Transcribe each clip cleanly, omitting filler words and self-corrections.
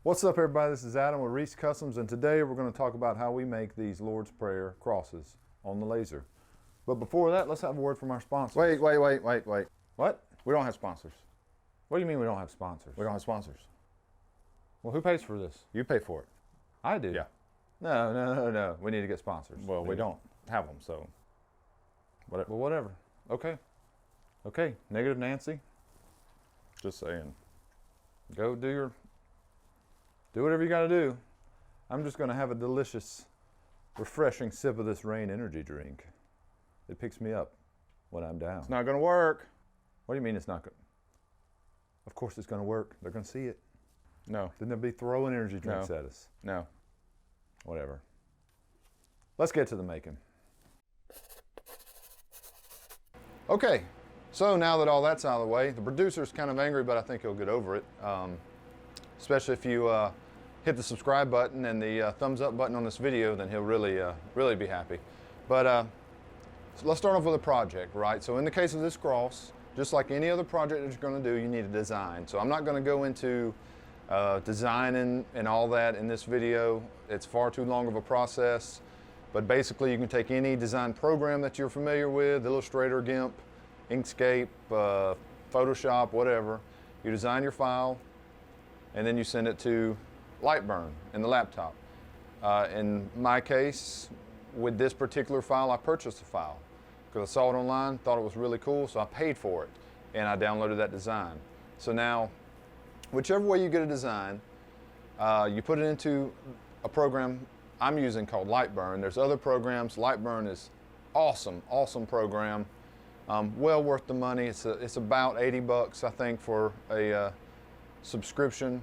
What's up, everybody? This is Adam with Reese Customs, and today we're going to talk about how we make these Lord's Prayer crosses on the laser. But before that, let's have a word from our sponsors. Wait. What? We don't have sponsors. What do you mean we don't have sponsors? We don't have sponsors. Well, who pays for this? You pay for it. I do. Yeah. No. We need to get sponsors. Well, we don't have them, so Well, whatever. Okay. Negative Nancy, just saying. go do whatever you got to do. I'm just going to have a delicious, refreshing sip of this Rain energy drink. It picks me up when I'm down. It's not going to work. What do you mean it's not good? Of course it's going to work. They're going to see it. No. Then they'll be throwing energy drinks No. at us. No. Whatever. Let's get to the making. Okay, so now that all that's out of the way, the producer's kind of angry, but I think he'll get over it. Especially if you hit the subscribe button and the thumbs up button on this video, then he'll really be happy. But so let's start off with a project, right? So in the case of this cross, just like any other project that you're going to do, you need a design. So I'm not going to go into designing and all that in this video. It's far too long of a process. But basically, you can take any design program that you're familiar with, Illustrator, GIMP, Inkscape, Photoshop, whatever. You design your file, and then you send it to Lightburn in the laptop. In my case, with this particular file, I purchased the file because I saw it online, thought it was really cool, so I paid for it, and I downloaded that design. So now, whichever way you get a design, you put it into a program I'm using called Lightburn. There's other programs. Lightburn is awesome program. Well worth the money. It's about 80 bucks, I think, for a subscription.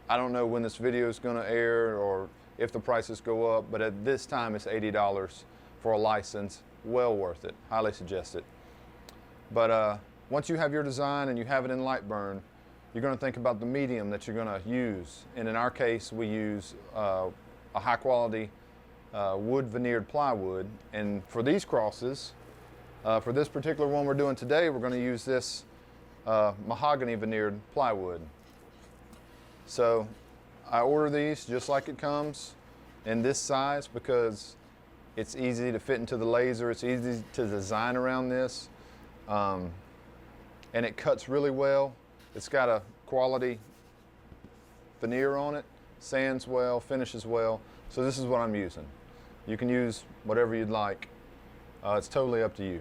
I don't know when this video is going to air or if the prices go up, but at this time it's $80 for a license. Well worth it. Highly suggest it. But once you have your design and you have it in Lightburn, you're going to think about the medium that you're going to use. And in our case, we use a high quality wood veneered plywood. And for these crosses, for this particular one we're doing today, we're going to use this mahogany veneered plywood. So I order these just like it comes in this size because it's easy to fit into the laser. It's easy to design around this. And it cuts really well. It's got a quality veneer on it, sands well, finishes well. So this is what I'm using. You can use whatever you'd like. It's totally up to you.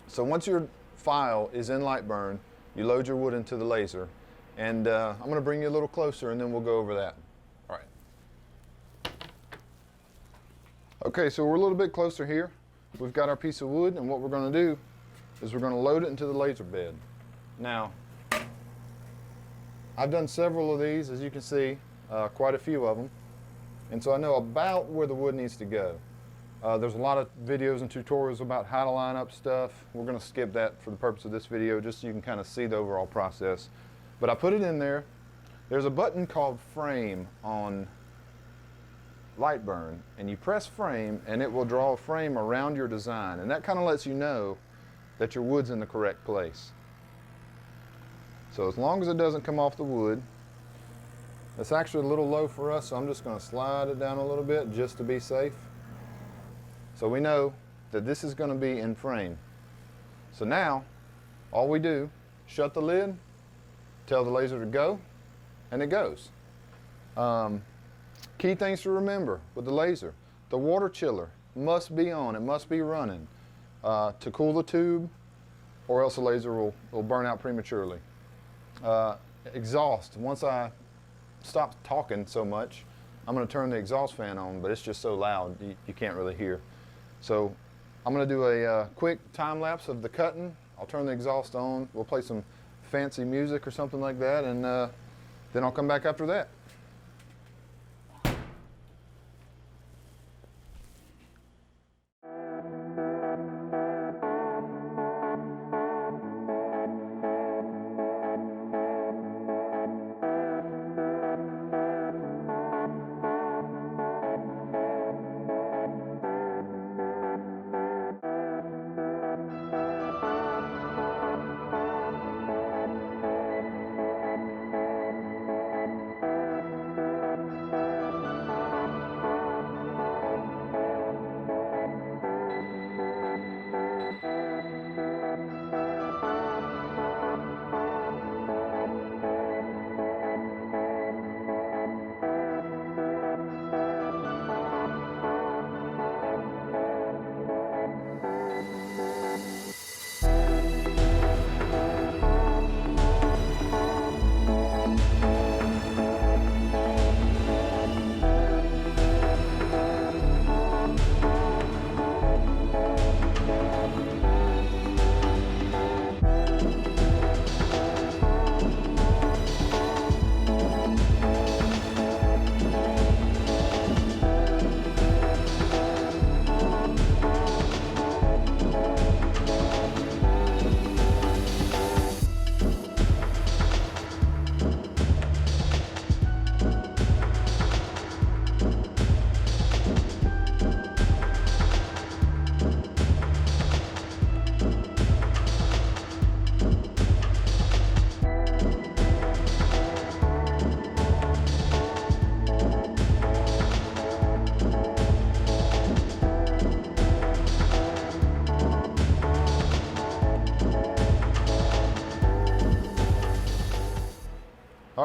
So once your file is in Lightburn, you load your wood into the laser, and I'm going to bring you a little closer and then we'll go over that. All right. Okay, so we're a little bit closer here. We've got our piece of wood, and what we're going to do is we're going to load it into the laser bed. Now, I've done several of these, as you can see, quite a few of them. And so I know about where the wood needs to go. There's a lot of videos and tutorials about how to line up stuff. We're going to skip that for the purpose of this video, just so you can kind of see the overall process. But I put it in there. There's a button called Frame on Lightburn, and you press Frame and it will draw a frame around your design, and that kind of lets you know that your wood's in the correct place. So as long as it doesn't come off the wood, it's actually a little low for us, so I'm just going to slide it down a little bit just to be safe. So we know that this is going to be in frame. So now, all we do, shut the lid, tell the laser to go, and it goes. Key things to remember with the laser: the water chiller must be on, it must be running to cool the tube, or else the laser will burn out prematurely. Exhaust, once I stop talking so much, I'm going to turn the exhaust fan on, but it's just so loud you can't really hear. So I'm going to do a quick time lapse of the cutting. I'll turn the exhaust on, we'll play some fancy music or something like that, and then I'll come back after that.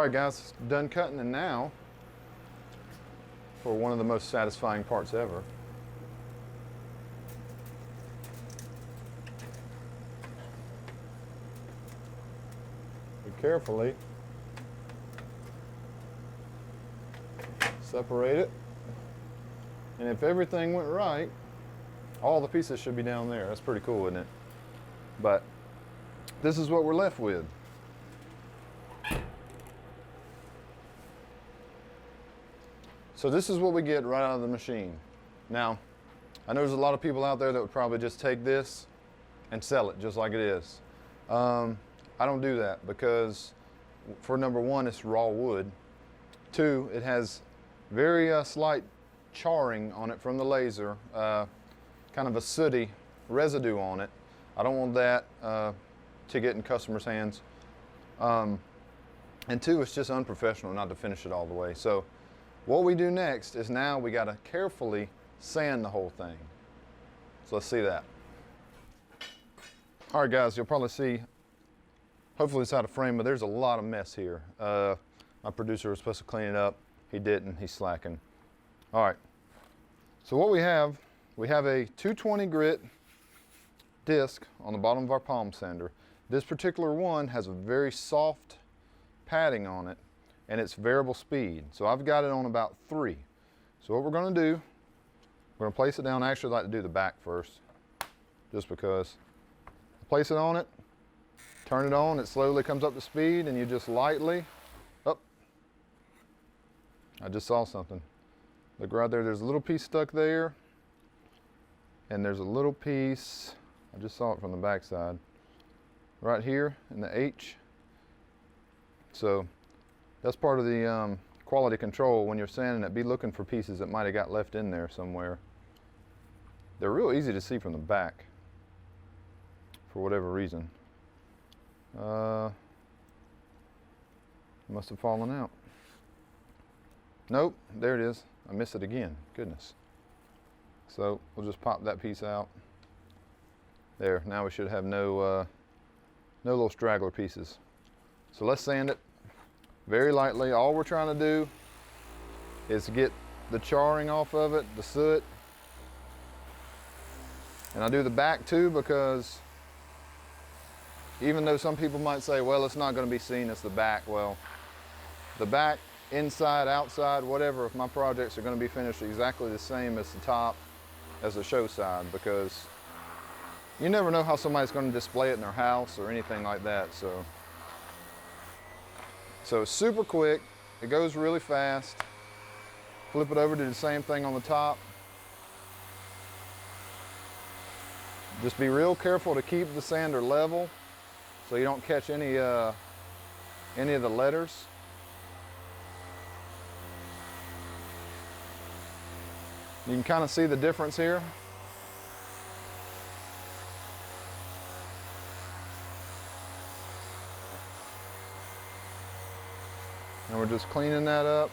All right, guys, done cutting, and now for one of the most satisfying parts ever. We carefully separate it, and if everything went right, all the pieces should be down there. That's pretty cool, isn't it? But this is what we're left with. So this is what we get right out of the machine. Now, I know there's a lot of people out there that would probably just take this and sell it just like it is. I don't do that because, for number one, it's raw wood. Two, it has very slight charring on it from the laser, kind of a sooty residue on it. I don't want that to get in customers' hands. And two, it's just unprofessional not to finish it all the way. So what we do next is now we got to carefully sand the whole thing. So let's see that. All right, guys, you'll probably see, hopefully it's out of frame, but there's a lot of mess here. My producer was supposed to clean it up. He didn't, he's slacking. All right, so what we have a 220 grit disc on the bottom of our palm sander. This particular one has a very soft padding on it, and it's variable speed. So I've got it on about 3. So what we're gonna do, we're gonna place it down. I actually like to do the back first, just because. Place it on it, turn it on, it slowly comes up to speed, and you just lightly, I just saw something. Look right there, there's a little piece stuck there, and there's a little piece, I just saw it from the back side, right here in the H. So that's part of the quality control. When you're sanding it, be looking for pieces that might have got left in there somewhere. They're real easy to see from the back, for whatever reason. Must have fallen out. Nope, there it is. I missed it again, goodness. So we'll just pop that piece out. There, now we should have no little straggler pieces. So let's sand it very lightly. All we're trying to do is get the charring off of it, the soot. And I do the back too, because even though some people might say, well, it's not going to be seen as the back. Well, the back, inside, outside, whatever, if my projects are going to be finished exactly the same as the top, as the show side, because you never know how somebody's going to display it in their house or anything like that. So it's super quick. It goes really fast. Flip it over, do the same thing on the top. Just be real careful to keep the sander level so you don't catch any of the letters. You can kind of see the difference here. And we're just cleaning that up.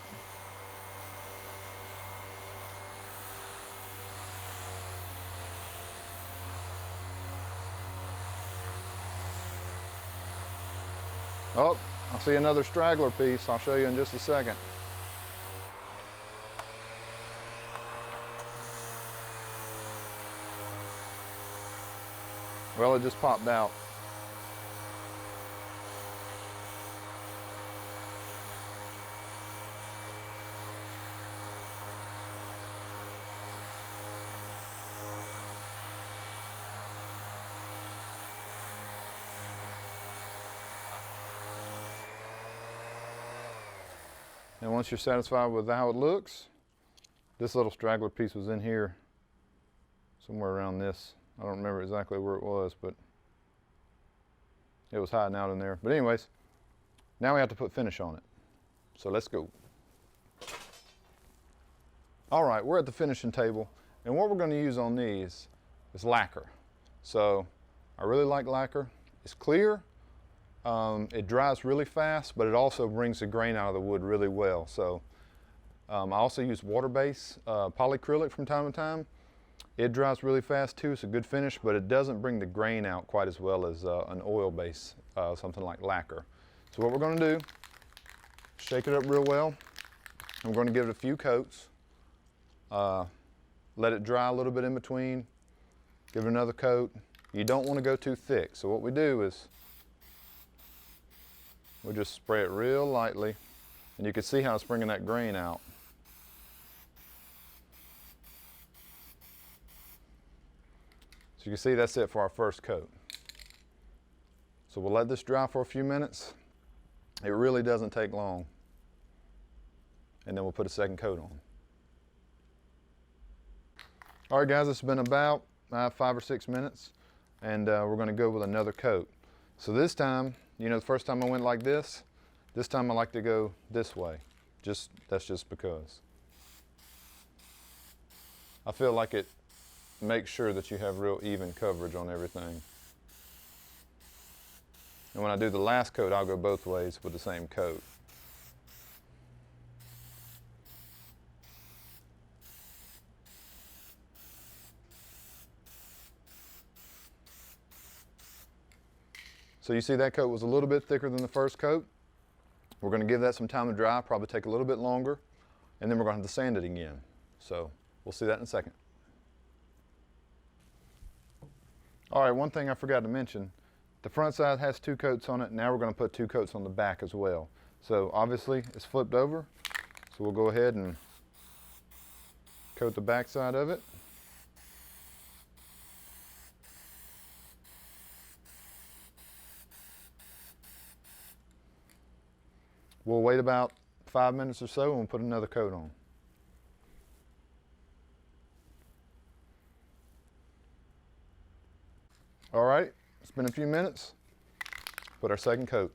Oh, I see another straggler piece. I'll show you in just a second. Well, it just popped out. And once you're satisfied with how it looks, this little straggler piece was in here, somewhere around this. I don't remember exactly where it was, but it was hiding out in there. But anyways, now we have to put finish on it. So let's go. All right, we're at the finishing table, and what we're going to use on these is lacquer. So I really like lacquer. It's clear. It dries really fast, but it also brings the grain out of the wood really well. So I also use water-based polyacrylic from time to time. It dries really fast too. It's a good finish, but it doesn't bring the grain out quite as well as an oil-based, something like lacquer. So what we're going to do Shake it up real well. I'm going to give it a few coats. Let it dry a little bit in between. Give it another coat. You don't want to go too thick. So what we do is we just spray it real lightly, and you can see how it's bringing that grain out. So you can see that's it for our first coat. So we'll let this dry for a few minutes. It really doesn't take long. And then we'll put a second coat on. All right guys, it's been about 5 or 6 minutes, and we're gonna go with another coat. So this time, you know, the first time I went like this time I like to go this way. That's just because. I feel like it makes sure that you have real even coverage on everything. And when I do the last coat, I'll go both ways with the same coat. So you see that coat was a little bit thicker than the first coat. We're going to give that some time to dry, probably take a little bit longer, and then we're going to have to sand it again. So we'll see that in a second. All right, one thing I forgot to mention, the front side has 2 coats on it. Now we're going to put 2 coats on the back as well. So obviously it's flipped over, so we'll go ahead and coat the back side of it. We'll wait about 5 minutes or so and we'll put another coat on. All right, it's been a few minutes. Put our second coat.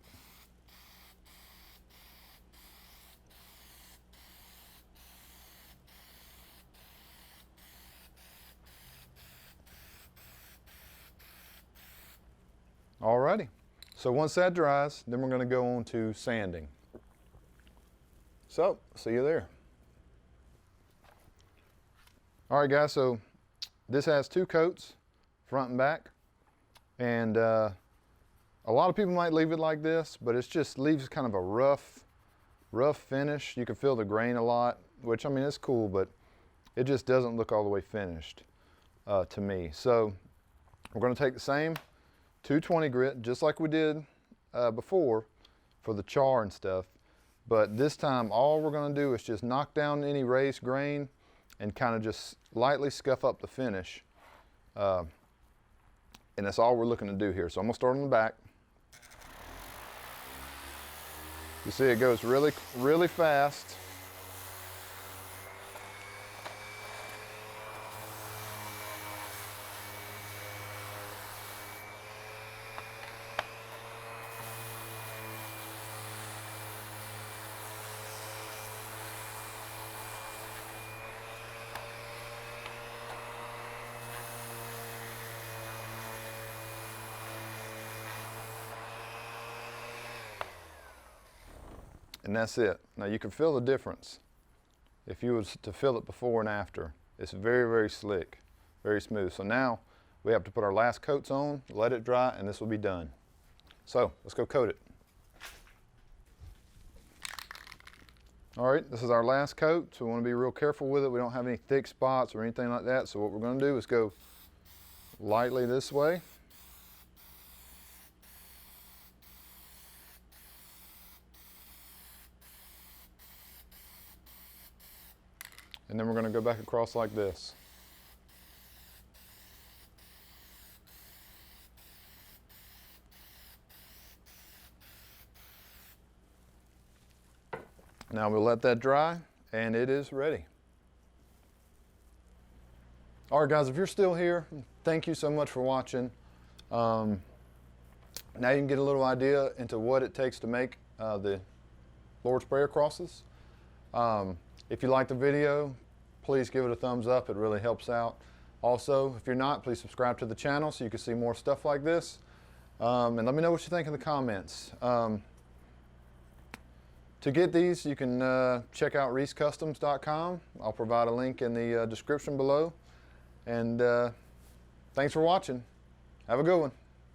All righty, so once that dries, then we're going to go on to sanding. So, see you there. All right guys, so this has 2 coats, front and back. And a lot of people might leave it like this, but it just leaves kind of a rough finish. You can feel the grain a lot, which I mean, it's cool, but it just doesn't look all the way finished to me. So we're gonna take the same 220 grit, just like we did before for the char and stuff. But this time, all we're gonna do is just knock down any raised grain and kind of just lightly scuff up the finish. And that's all we're looking to do here. So I'm gonna start on the back. You see it goes really fast. And that's it. Now you can feel the difference. If you was to feel it before and after, it's very slick, very smooth. So now we have to put our last coats on, let it dry, and this will be done. So let's go coat it. All right, this is our last coat, so we want to be real careful with it. We don't have any thick spots or anything like that. So what we're going to do is go lightly this way. And then we're going to go back across like this. Now we'll let that dry, and it is ready. All right, guys, if you're still here, thank you so much for watching. Now you can get a little idea into what it takes to make the Lord Sprayer crosses. If you like the video, please give it a thumbs up. It really helps out. Also, if you're not, please subscribe to the channel so you can see more stuff like this. And let me know what you think in the comments. To get these, you can check out reesecustoms.com. I'll provide a link in the description below. And thanks for watching. Have a good one.